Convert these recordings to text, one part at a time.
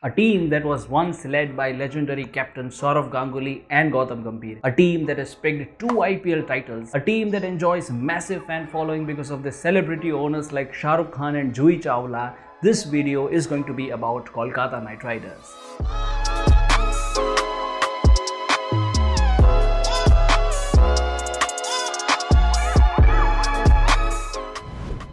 A team that was once led by legendary captain Saurav Ganguly and Gautam Gambhir. A team that has picked 2 IPL titles. A team that enjoys massive fan following because of the celebrity owners like Shah Rukh Khan and Juhi Chawla. This video is going to be about Kolkata Knight Riders.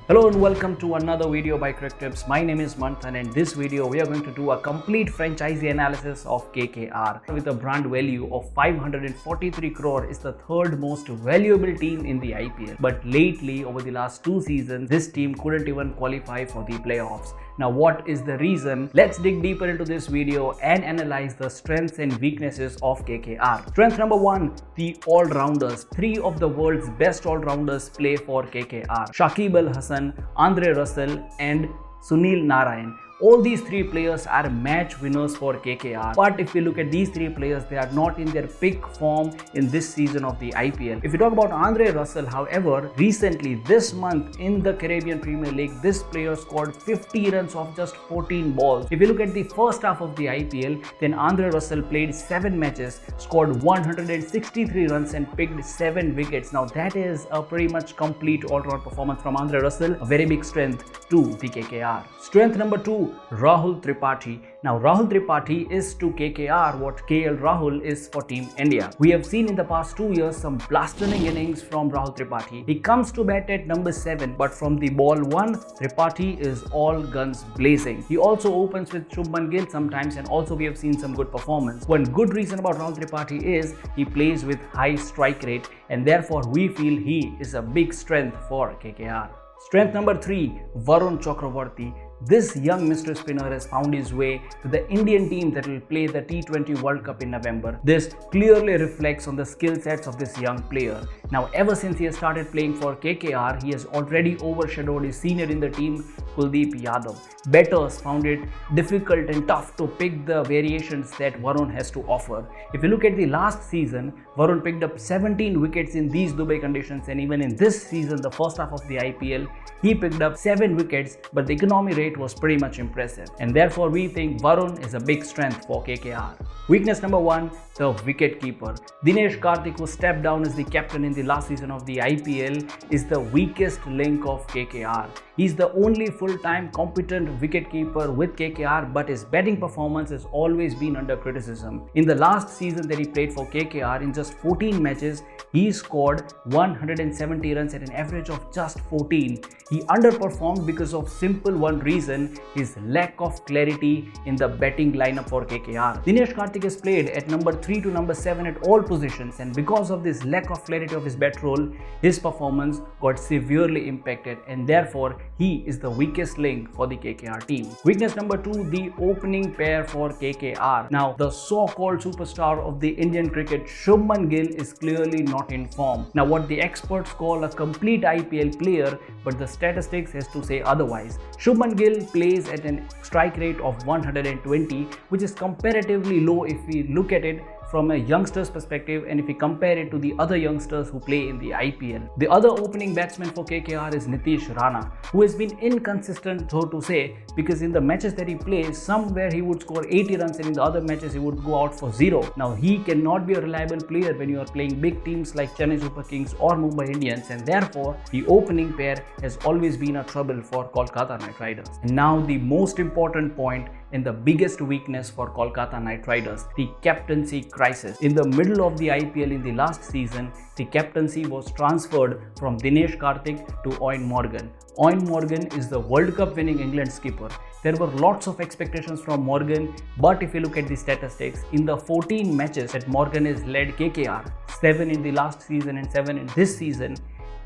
Hello and welcome to another video by Crictips. My name is Manthan, and in this video we are going to do a complete franchisee analysis of KKR. With a brand value of 543 crore, is the third most valuable team in the IPL. But lately, over the last 2 seasons, this team couldn't even qualify for the playoffs. Now, what is the reason? Let's dig deeper into this video and analyze the strengths and weaknesses of KKR. Strength number 1, the all-rounders. 3 of the world's best all-rounders play for KKR. Shakib Al Hasan, Andre Russell and Sunil Narayan. All these 3 players are match winners for KKR. But if we look at these 3 players, they are not in their peak form in this season of the IPL. If we talk about Andre Russell, however, recently this month in the Caribbean Premier League, this player scored 50 runs off just 14 balls. If we look at the first half of the IPL, then Andre Russell played 7 matches, scored 163 runs and picked 7 wickets. Now that is a pretty much complete all-round performance from Andre Russell. A very big strength to the KKR. Strength number 2, Rahul Tripathi. Now Rahul Tripathi is to KKR what KL Rahul is for Team India. We have seen in the past 2 years some blasting innings from Rahul Tripathi. He comes to bat at number 7, but from the ball 1, Tripathi is all guns blazing. He also opens with Shubman Gill sometimes, and also we have seen some good performance. One good reason about Rahul Tripathi is he plays with high strike rate, and therefore we feel he is a big strength for KKR. Strength number 3, Varun Chakravarti. This young Mr. Spinner has found his way to the Indian team that will play the T20 World Cup in November. This clearly reflects on the skill sets of this young player. Now, ever since he has started playing for KKR, he has already overshadowed his senior in the team, Kuldeep Yadav. Bettors found it difficult and tough to pick the variations that Varun has to offer. If you look at the last season, Varun picked up 17 wickets in these Dubai conditions, and even in this season, the first half of the IPL, he picked up 7 wickets, but the economy rate was pretty much impressive, and therefore we think Varun is a big strength for KKR. Weakness number 1, the wicket keeper. Dinesh Karthik, who stepped down as the captain in the last season of the IPL, is the weakest link of KKR. He's the only full-time competent wicketkeeper with KKR, but his batting performance has always been under criticism. In the last season that he played for KKR, in just 14 matches, he scored 170 runs at an average of just 14. He underperformed because of simple one reason, his lack of clarity in the batting lineup for KKR. Dinesh Karthik has played at number 3 to number 7 at all positions, and because of this lack of clarity of his bat role, his performance got severely impacted, and therefore he is the weakest link for the KKR team. Weakness number 2, the opening pair for KKR. Now, the so-called superstar of the Indian cricket, Shubman Gill, is clearly not in form. Now, what the experts call a complete IPL player, but the statistics has to say otherwise. Shubman Gill plays at an strike rate of 120, which is comparatively low if we look at it from a youngster's perspective, and if we compare it to the other youngsters who play in the IPL. The other opening batsman for KKR is Nitish Rana, who has been inconsistent, so to say, because in the matches that he plays, somewhere he would score 80 runs and in the other matches he would go out for 0. Now, he cannot be a reliable player when you are playing big teams like Chennai Super Kings or Mumbai Indians, and therefore the opening pair has always been a trouble for Kolkata Knight Riders. And now the most important point and the biggest weakness for Kolkata Knight Riders, the captaincy crisis. In the middle of the IPL in the last season, the captaincy was transferred from Dinesh Karthik to Eion Morgan. Eion Morgan is the World Cup winning England skipper. There were lots of expectations from Morgan, but if you look at the statistics, in the 14 matches that Morgan has led KKR, 7 in the last season and 7 in this season,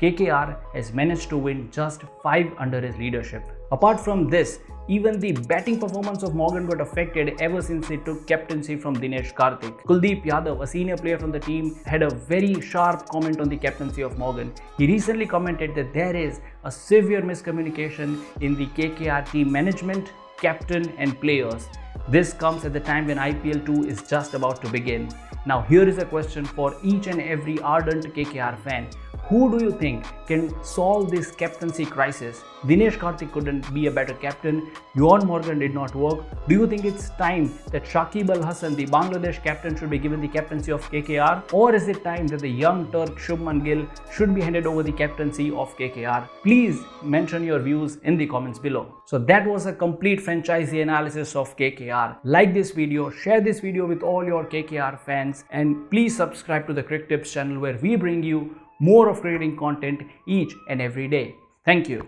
KKR has managed to win just 5 under his leadership. Apart from this, even the batting performance of Morgan got affected ever since he took captaincy from Dinesh Karthik. Kuldeep Yadav, a senior player from the team, had a very sharp comment on the captaincy of Morgan. He recently commented that there is a severe miscommunication in the KKR team management, captain and players. This comes at the time when IPL 2 is just about to begin. Now here is a question for each and every ardent KKR fan. Who do you think can solve this captaincy crisis? Dinesh Karthik couldn't be a better captain. Eion Morgan did not work. Do you think it's time that Shakib Al Hasan, the Bangladesh captain, should be given the captaincy of KKR? Or is it time that the young Turk Shubman Gill should be handed over the captaincy of KKR? Please mention your views in the comments below. So that was a complete franchisee analysis of KKR. Like this video, share this video with all your KKR fans, and please subscribe to the Crictips channel where we bring you more of cricketing content each and every day. Thank you.